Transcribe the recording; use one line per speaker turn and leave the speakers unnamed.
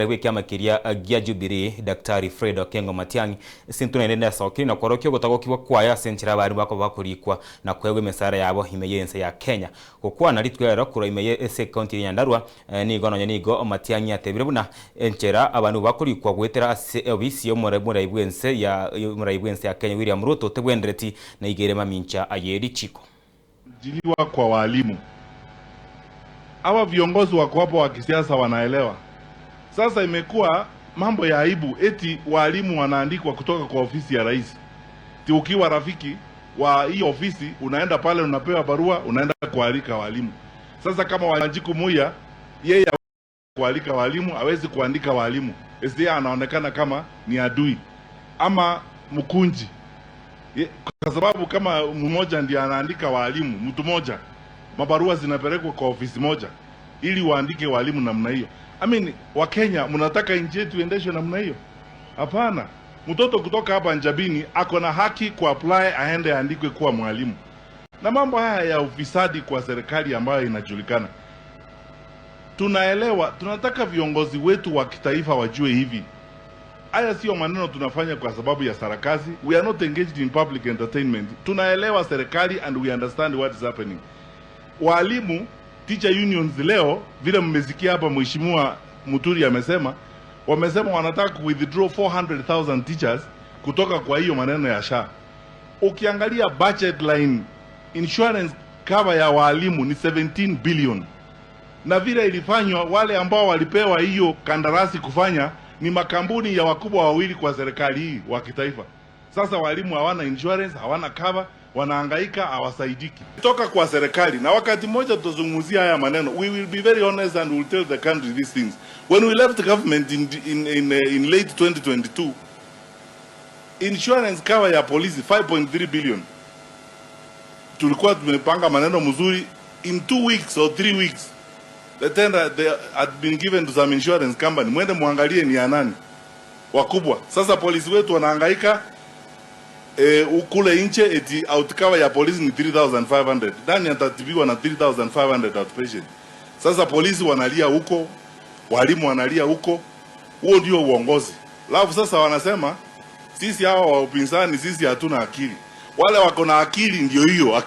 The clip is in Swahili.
Wiki makiria gia Jubilee Daktari Fred Okengo Matiang'i sintuna nenda sokiri na korokyo gutagokiwa kwaya senchira bari bako bakurikwa na kwegwe mesara yabo himeyense ya Kenya kokwana litwero kura imeye ese county ya Nyandarua nigo nigo Matiang'i atebire buna enchera abantu bakurikwa gwetera obisi yo muraibwense ya Kenya William Ruto tebwendereti na igerema mincha ayeri chiko
jiliwa kwa walimu. Hawa viongozi wako hapo wa kisiasa wanaelewa. Sasa imekuwa mambo ya aibu eti walimu wanaandikwa kutoka kwa ofisi ya rais. Ti ukiwa rafiki wa hii ofisi unaenda pale unapewa barua unaenda kualika walimu. Sasa kama Wanjiku Muya yeye kualika walimu hawezi kuandika walimu. Yeye anaonekana kama ni adui ama mkunji. Kwa sababu kama mmoja ndiye anaandika walimu, mtu mmoja, mabarua zinapelekwa kwa ofisi moja ili waandike walimu namna hiyo. Wa Kenya mnataka nchi yetu iendeshwe namna hiyo? Hapana. Mtoto kutoka hapa Njabini ako na haki ku apply aende aandikwe kuwa mwalimu. Na mambo haya ya ufisadi kwa serikali ambayo inajulikana. Tunaelewa, tunataka viongozi wetu wa kitaifa wajue hivi. Haya sio maneno tunafanya kwa sababu ya sarakazi. We are not engaged in public entertainment. Tunaelewa serikali and we understand what is happening. Walimu, teacher unions leo, vile mmesikia hapa Mheshimiwa Muturi amesema, wamesema wanataka ku withdraw 400,000 teachers kutoka kwa hiyo maneno ya SHA. Ukiangalia budget line, insurance cover ya walimu ni 17 billion. Na vile ilifanywa, wale ambao walipewa hiyo kandarasi kufanya ni makampuni ya wakubwa wawili kwa serikali hii wa kitaifa. Sasa walimu hawana insurance, hawana cover, wanahangaika, hawasaidiki. Toka kwa serikali, na wakati mmoja tutazungumzia haya maneno. We will be very honest and we'll tell the country these things. When we left the government in late 2022, insurance cover ya polisi 5.3 billion. Tulikuwa tumepanga maneno mzuri. In 2 weeks or 3 weeks, the tender they had been given to some insurance company. Mwende muangalie ni ya nani wakubwa. Sasa polisi wetu wanahangaika ukule nche eti outcover ya polisi ni 3,500. Ndani atatibiwa na 3,500 outpatient. Sasa polisi wanalia huko, walimu wanalia huko. Huo ndio uongozi. Alafu sasa wanasema sisi hawa wa upinzani sisi hatuna akili. Wale wako na akili ndio hiyo akili.